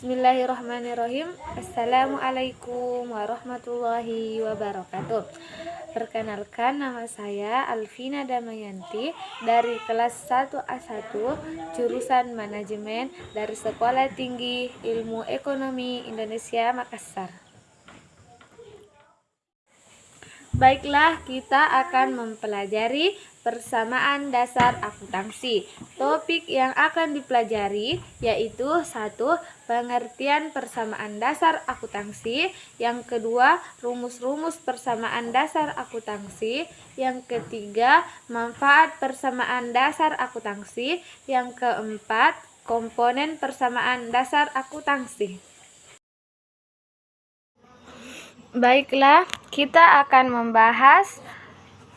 Bismillahirrahmanirrahim. Assalamualaikum warahmatullahi wabarakatuh. Perkenalkan, nama saya Alvina Damayanti dari kelas 1A1 jurusan Manajemen dari Sekolah Tinggi Ilmu Ekonomi Indonesia Makassar. Baiklah, kita akan mempelajari persamaan dasar akuntansi. Topik yang akan dipelajari yaitu 1. Pengertian persamaan dasar akuntansi. Yang kedua, rumus-rumus persamaan dasar akuntansi. Yang ketiga, manfaat persamaan dasar akuntansi. Yang keempat, komponen persamaan dasar akuntansi. Baiklah, kita akan membahas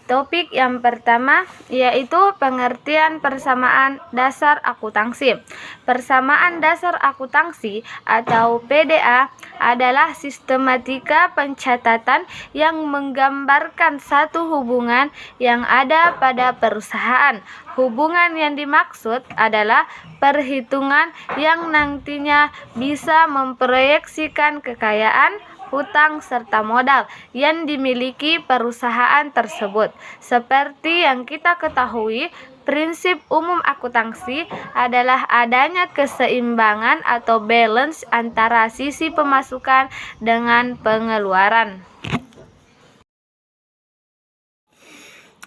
topik yang pertama, yaitu pengertian persamaan dasar akuntansi. Persamaan dasar akuntansi atau PDA adalah sistematika pencatatan yang menggambarkan satu hubungan yang ada pada perusahaan. Hubungan yang dimaksud adalah perhitungan yang nantinya bisa memproyeksikan kekayaan, hutang, serta modal yang dimiliki perusahaan tersebut. Seperti yang kita ketahui, prinsip umum akuntansi adalah adanya keseimbangan atau balance antara sisi pemasukan dengan pengeluaran.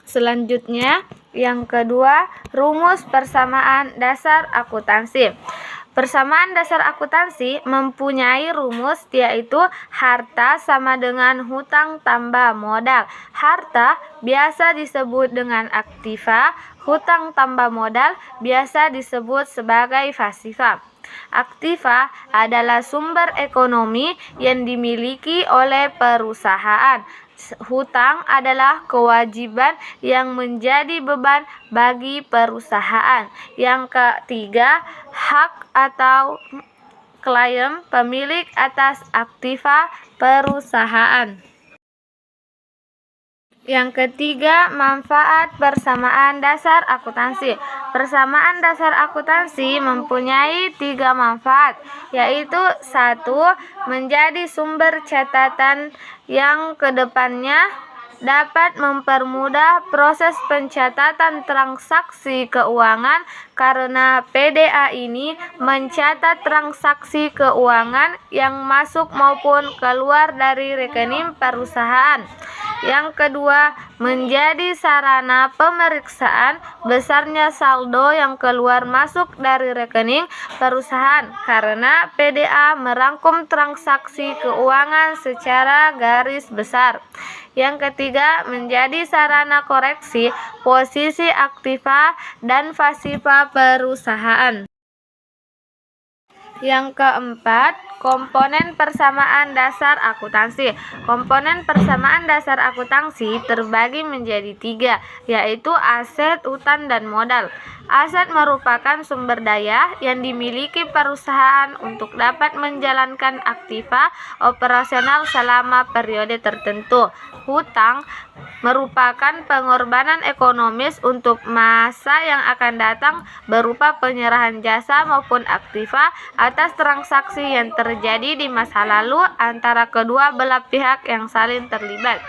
Selanjutnya, yang kedua, rumus persamaan dasar akuntansi. Persamaan dasar akuntansi mempunyai rumus, yaitu harta sama dengan hutang tambah modal. Harta biasa disebut dengan aktiva, hutang tambah modal biasa disebut sebagai pasifa. Aktiva adalah sumber ekonomi yang dimiliki oleh perusahaan. Hutang adalah kewajiban yang menjadi beban bagi perusahaan. Yang ketiga, hak atau klaim pemilik atas aktiva perusahaan. Yang ketiga, manfaat persamaan dasar akuntansi. Persamaan dasar akuntansi mempunyai 3 manfaat, yaitu 1. Menjadi sumber catatan yang kedepannya dapat mempermudah proses pencatatan transaksi keuangan karena PDA ini mencatat transaksi keuangan yang masuk maupun keluar dari rekening perusahaan. Yang kedua, menjadi sarana pemeriksaan besarnya saldo yang keluar masuk dari rekening perusahaan karena PDA merangkum transaksi keuangan secara garis besar. Yang ketiga, menjadi sarana koreksi posisi aktiva dan pasifa perusahaan. Yang keempat, komponen persamaan dasar akuntansi. Komponen persamaan dasar akuntansi terbagi menjadi 3, yaitu aset, hutang, dan modal. Aset merupakan sumber daya yang dimiliki perusahaan untuk dapat menjalankan aktiva operasional selama periode tertentu. Hutang merupakan pengorbanan ekonomis untuk masa yang akan datang berupa penyerahan jasa maupun aktiva atas transaksi yang terjadi di masa lalu antara kedua belah pihak yang saling terlibat.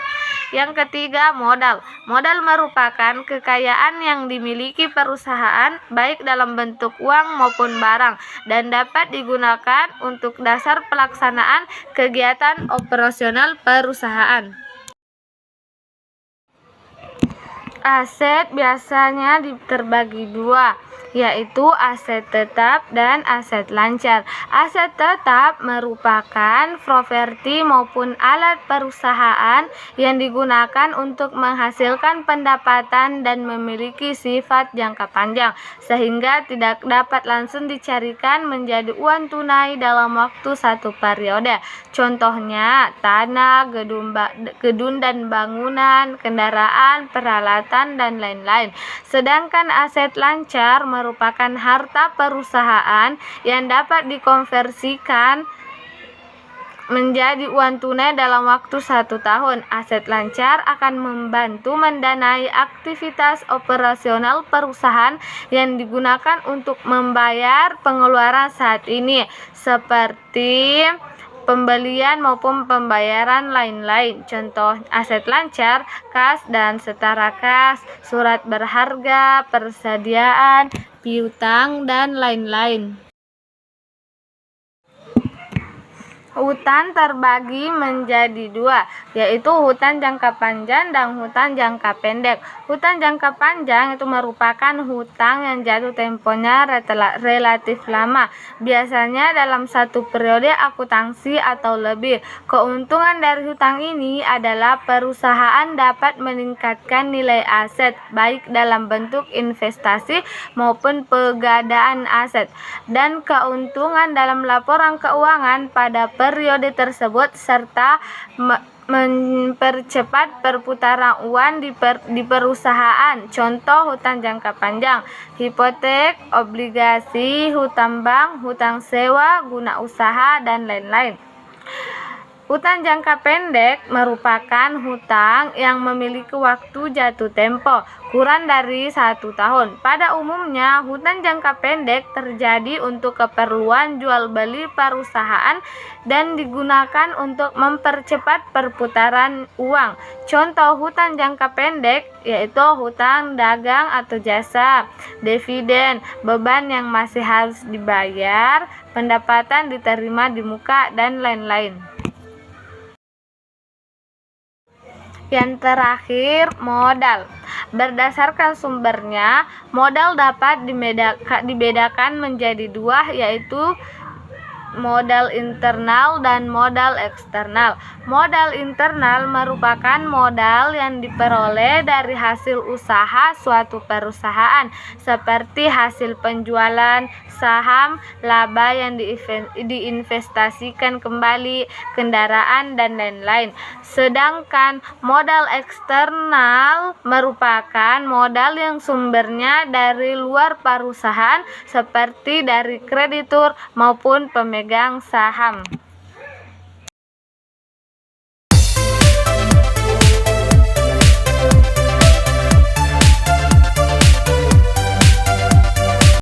Yang ketiga, modal. Modal merupakan kekayaan yang dimiliki perusahaan baik dalam bentuk uang maupun barang dan dapat digunakan untuk dasar pelaksanaan kegiatan operasional perusahaan. Aset biasanya terbagi 2, yaitu aset tetap dan aset lancar. Aset tetap merupakan properti maupun alat perusahaan yang digunakan untuk menghasilkan pendapatan dan memiliki sifat jangka panjang, sehingga tidak dapat langsung dicarikan menjadi uang tunai dalam waktu satu periode. Contohnya, tanah, gedung dan bangunan, kendaraan, peralatan, dan lain-lain. Sedangkan aset lancar merupakan harta perusahaan yang dapat dikonversikan menjadi uang tunai dalam waktu 1 tahun. Aset lancar akan membantu mendanai aktivitas operasional perusahaan yang digunakan untuk membayar pengeluaran saat ini, seperti pembelian maupun pembayaran lain-lain. Contoh aset lancar, kas dan setara kas, surat berharga, persediaan, piutang, dan lain-lain. Hutang terbagi menjadi 2, yaitu hutang jangka panjang dan hutang jangka pendek. Hutang jangka panjang itu merupakan hutang yang jatuh temponya relatif lama, biasanya dalam satu periode akuntansi atau lebih. Keuntungan dari hutang ini adalah perusahaan dapat meningkatkan nilai aset, baik dalam bentuk investasi maupun pegadaan aset, dan keuntungan dalam laporan keuangan pada periode tersebut, serta mempercepat perputaran uang di perusahaan. Contoh hutang jangka panjang: hipotek, obligasi, hutang bank, hutang sewa guna usaha, dan lain-lain. Hutang jangka pendek merupakan hutang yang memiliki waktu jatuh tempo kurang dari 1 tahun. Pada umumnya, hutang jangka pendek terjadi untuk keperluan jual beli perusahaan dan digunakan untuk mempercepat perputaran uang. Contoh hutang jangka pendek yaitu hutang dagang atau jasa, dividen, beban yang masih harus dibayar, pendapatan diterima di muka, dan lain-lain. Yang terakhir, modal. Berdasarkan sumbernya, modal dapat dibedakan menjadi 2, yaitu modal internal dan modal eksternal. Modal internal merupakan modal yang diperoleh dari hasil usaha suatu perusahaan, seperti hasil penjualan saham, laba yang diinvestasikan kembali, kendaraan, dan lain-lain. Sedangkan modal eksternal merupakan modal yang sumbernya dari luar perusahaan, seperti dari kreditur maupun pemegang saham.